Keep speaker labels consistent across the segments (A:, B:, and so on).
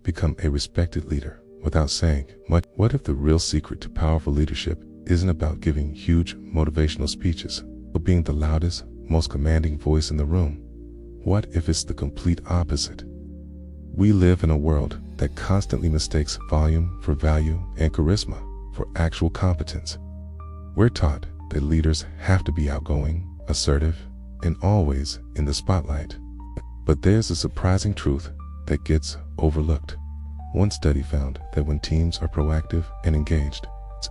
A: become a respected leader without saying much? What if the real secret to powerful leadership isn't about giving huge motivational speeches, but being the loudest, most commanding voice in the room? What if it's the complete opposite? We live in a world that constantly mistakes volume for value and charisma for actual competence. We're taught that leaders have to be outgoing, assertive, and always in the spotlight. But there's a surprising truth that gets overlooked. One study found that when teams are proactive and engaged,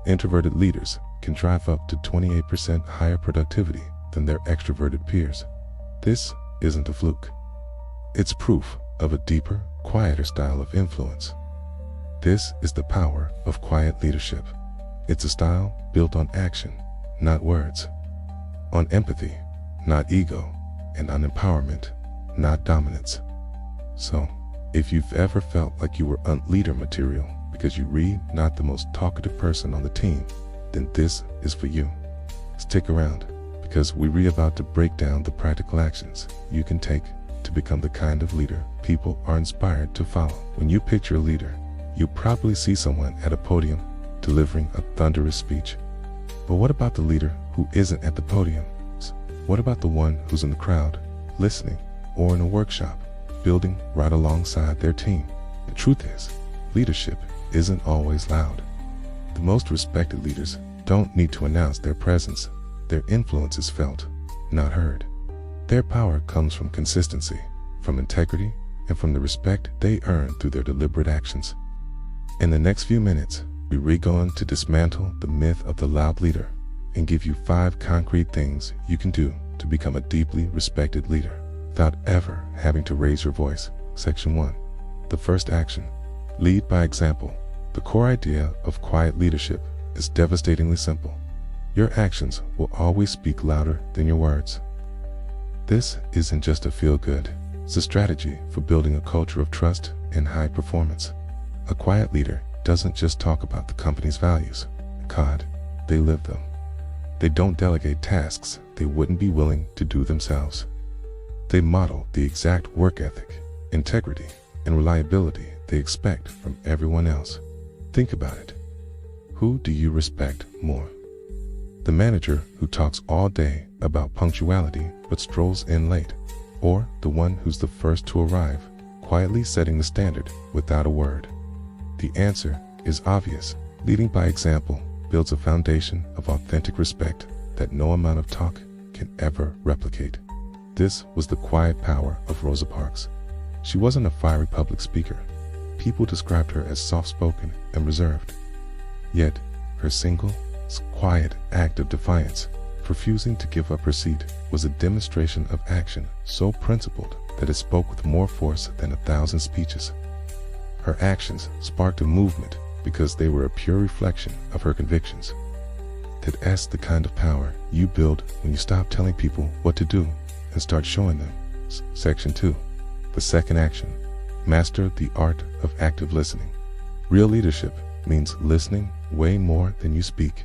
A: introverted leaders can drive up to 28% higher productivity than their extroverted peers. This isn't a fluke. It's proof of a deeper, quieter style of influence. This is the power of quiet leadership. It's a style built on action, not words, on empathy, not ego, and on empowerment, not dominance. So, if you've ever felt like you were leader material because you read not the most talkative person on the team, then this is for you. Stick around, because we're about to break down the practical actions you can take to become the kind of leader people are inspired to follow. When you picture a leader, you probably see someone at a podium delivering a thunderous speech. But what about the leader who isn't at the podium? What about the one who's in the crowd, listening, or in a workshop, building right alongside their team? The truth is, leadership isn't always loud. The most respected leaders don't need to announce their presence. Their influence is felt, not heard. Their power comes from consistency, from integrity, and from the respect they earn through their deliberate actions. In the next few minutes, we're going to dismantle the myth of the loud leader and give you 5 concrete things you can do to become a deeply respected leader without ever having to raise your voice. Section 1. The first action. Lead by example. The core idea of quiet leadership is devastatingly simple. Your actions will always speak louder than your words. This isn't just a feel-good, it's a strategy for building a culture of trust and high performance. A quiet leader doesn't just talk about the company's values. God, they live them. They don't delegate tasks they wouldn't be willing to do themselves. They model the exact work ethic, integrity, and reliability they expect from everyone else. Think about it. Who do you respect more? The manager who talks all day about punctuality but strolls in late, or the one who's the first to arrive, quietly setting the standard without a word? The answer is obvious. Leading by example builds a foundation of authentic respect that no amount of talk can ever replicate. This was the quiet power of Rosa Parks. She wasn't a fiery public speaker. People described her as soft-spoken and reserved. Yet, her single, quiet act of defiance, refusing to give up her seat, was a demonstration of action so principled that it spoke with more force than 1,000 speeches. Her actions sparked a movement because they were a pure reflection of her convictions. That's the kind of power you build when you stop telling people what to do and start showing them. Section 2. The second action. Master the art of active listening. Real leadership means listening way more than you speak.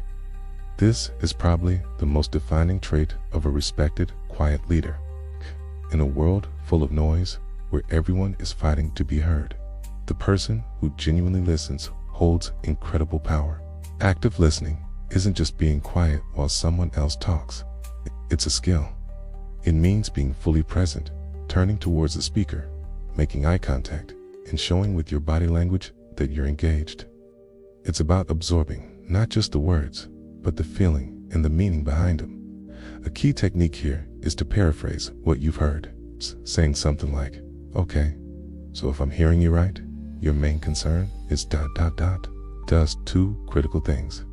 A: This is probably the most defining trait of a respected, quiet leader. In a world full of noise, where everyone is fighting to be heard, the person who genuinely listens holds incredible power. Active listening isn't just being quiet while someone else talks. It's a skill. It means being fully present, turning towards the speaker, making eye contact, and showing with your body language that you're engaged. It's about absorbing not just the words, but the feeling and the meaning behind them. A key technique here is to paraphrase what you've heard, saying something like, "Okay, so if I'm hearing you right, your main concern is ... does 2 critical things.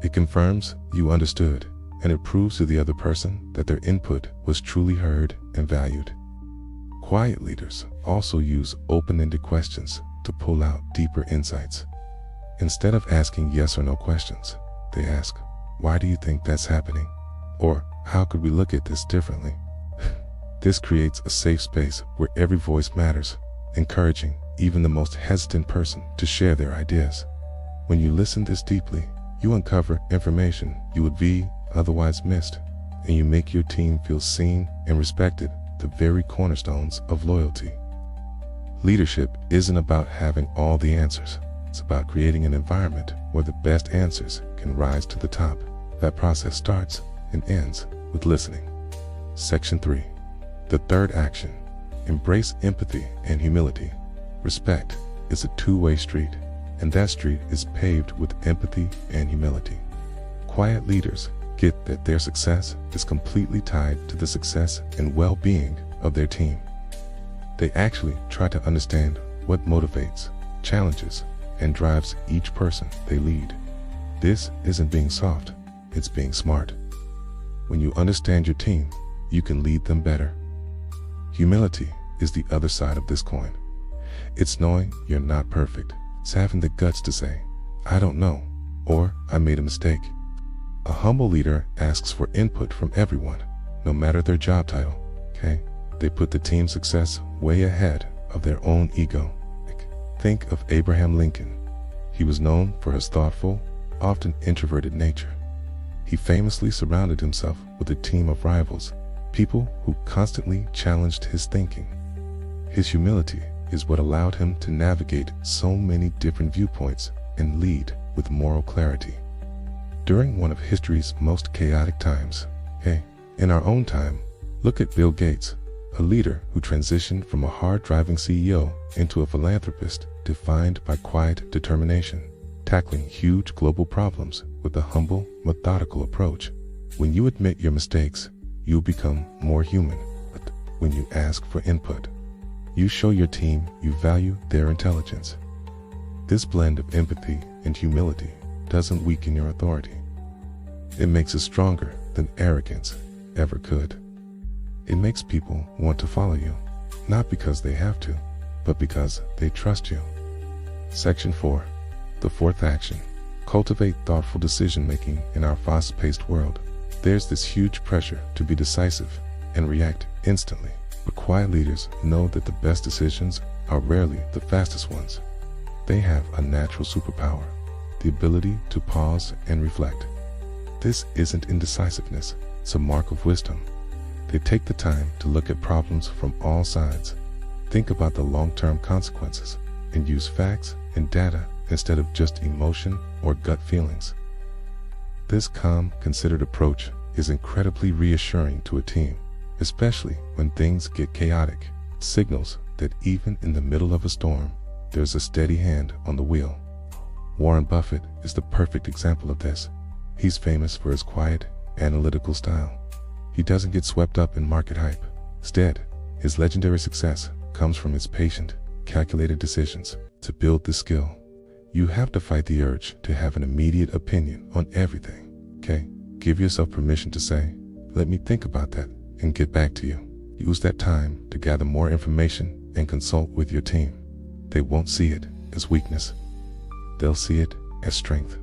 A: It confirms you understood, and it proves to the other person that their input was truly heard and valued." Quiet leaders also use open-ended questions to pull out deeper insights. Instead of asking yes or no questions, they ask, "Why do you think that's happening?" Or, "How could we look at this differently?" This creates a safe space where every voice matters, encouraging even the most hesitant person to share their ideas. When you listen this deeply, you uncover information you would be otherwise missed, and you make your team feel seen and respected, the very cornerstones of loyalty. Leadership isn't about having all the answers. It's about creating an environment where the best answers can rise to the top. That process starts and ends with listening. Section 3. The third action. Embrace empathy and humility. Respect is a two-way street, and that street is paved with empathy and humility. Quiet leaders get that their success is completely tied to the success and well-being of their team. They actually try to understand what motivates, challenges, and drives each person they lead. This isn't being soft, it's being smart. When you understand your team, you can lead them better. Humility is the other side of this coin. It's knowing you're not perfect. It's having the guts to say, I don't know, or I made a mistake. A humble leader asks for input from everyone, no matter their job title, okay? They put the team's success way ahead of their own ego. Think of Abraham Lincoln. He was known for his thoughtful, often introverted nature. He famously surrounded himself with a team of rivals, people who constantly challenged his thinking. His humility is what allowed him to navigate so many different viewpoints and lead with moral clarity. During one of history's most chaotic times, in our own time, look at Bill Gates, a leader who transitioned from a hard-driving CEO into a philanthropist defined by quiet determination, tackling huge global problems with a humble, methodical approach. When you admit your mistakes, you become more human. But when you ask for input, you show your team you value their intelligence. This blend of empathy and humility doesn't weaken your authority. It makes it stronger than arrogance ever could. It makes people want to follow you, not because they have to, but because they trust you. Section 4. The fourth action. Cultivate thoughtful decision-making in our fast-paced world. There's this huge pressure to be decisive and react instantly, but quiet leaders know that the best decisions are rarely the fastest ones. They have a natural superpower, the ability to pause and reflect. This isn't indecisiveness, it's a mark of wisdom. They take the time to look at problems from all sides, think about the long-term consequences, and use facts and data instead of just emotion or gut feelings. This calm, considered approach is incredibly reassuring to a team, especially when things get chaotic. It signals that even in the middle of a storm, there's a steady hand on the wheel. Warren Buffett is the perfect example of this. He's famous for his quiet, analytical style. He doesn't get swept up in market hype. Instead, his legendary success comes from his patient, calculated decisions. To build this skill, you have to fight the urge to have an immediate opinion on everything, okay? Give yourself permission to say, let me think about that and get back to you. Use that time to gather more information and consult with your team. They won't see it as weakness. They'll see it as strength.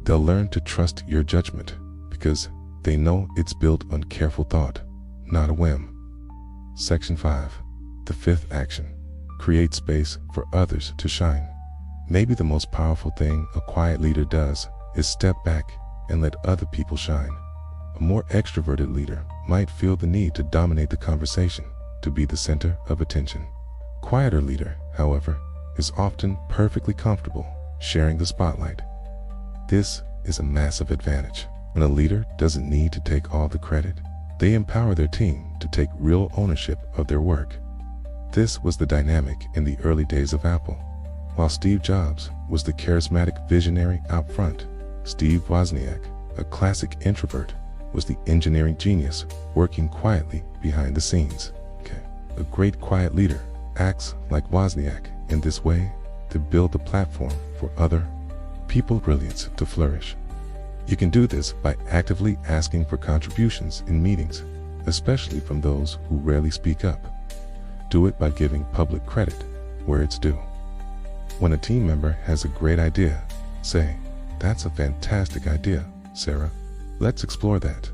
A: They'll learn to trust your judgment because they know it's built on careful thought, not a whim. Section 5. The fifth action. Create space for others to shine. Maybe the most powerful thing a quiet leader does is step back and let other people shine. A more extroverted leader might feel the need to dominate the conversation, to be the center of attention. Quieter leader, however, is often perfectly comfortable sharing the spotlight. This is a massive advantage. When a leader doesn't need to take all the credit, they empower their team to take real ownership of their work. This was the dynamic in the early days of Apple. While Steve Jobs was the charismatic visionary out front, Steve Wozniak, a classic introvert, was the engineering genius working quietly behind the scenes. A great quiet leader acts like Wozniak in this way to build the platform for other people brilliance to flourish. You can do this by actively asking for contributions in meetings, especially from those who rarely speak up. Do it by giving public credit where it's due. When a team member has a great idea, say, "That's a fantastic idea, Sarah. Let's explore that."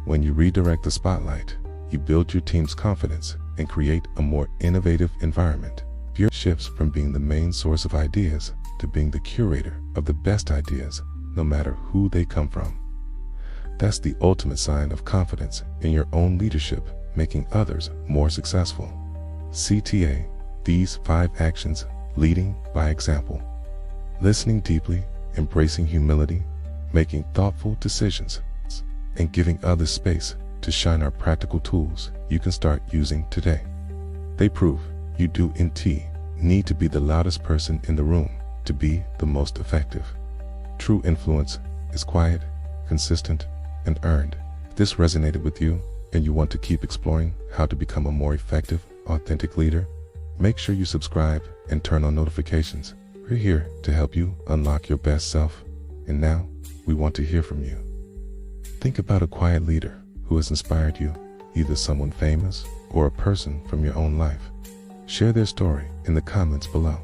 A: When you redirect the spotlight, you build your team's confidence and create a more innovative environment. Fear shifts from being the main source of ideas to being the curator of the best ideas, no matter who they come from. That's the ultimate sign of confidence in your own leadership, making others more successful. CTA, These 5 actions: leading by example, listening deeply, embracing humility, making thoughtful decisions, and giving others space to shine are practical tools you can start using today. They prove you do indeed need to be the loudest person in the room to be the most effective. True influence is quiet, consistent, and earned. If this resonated with you and you want to keep exploring how to become a more effective, authentic leader, make sure you subscribe and turn on notifications. We're here to help you unlock your best self. And now, we want to hear from you. Think about a quiet leader who has inspired you, either someone famous or a person from your own life. Share their story in the comments below.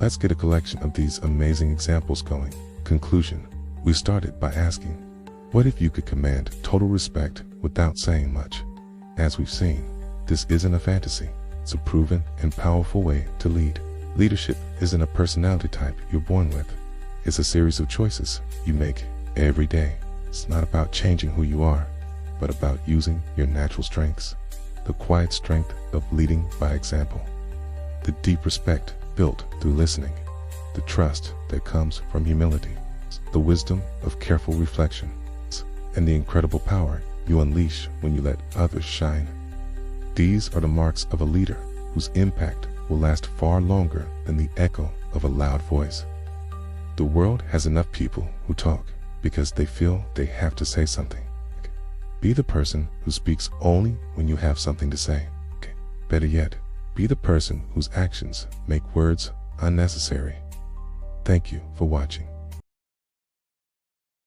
A: Let's get a collection of these amazing examples going. Conclusion: we started by asking, what if you could command total respect without saying much? As we've seen, this isn't a fantasy. It's a proven and powerful way to lead. Leadership isn't a personality type you're born with. It's a series of choices you make every day. It's not about changing who you are, but about using your natural strengths. The quiet strength of leading by example. The deep respect built through listening. The trust that comes from humility. The wisdom of careful reflection. And the incredible power you unleash when you let others shine. These are the marks of a leader whose impact will last far longer than the echo of a loud voice. The world has enough people who talk because they feel they have to say something. Be the person who speaks only when you have something to say. Better yet, be the person whose actions make words unnecessary. Thank you for watching.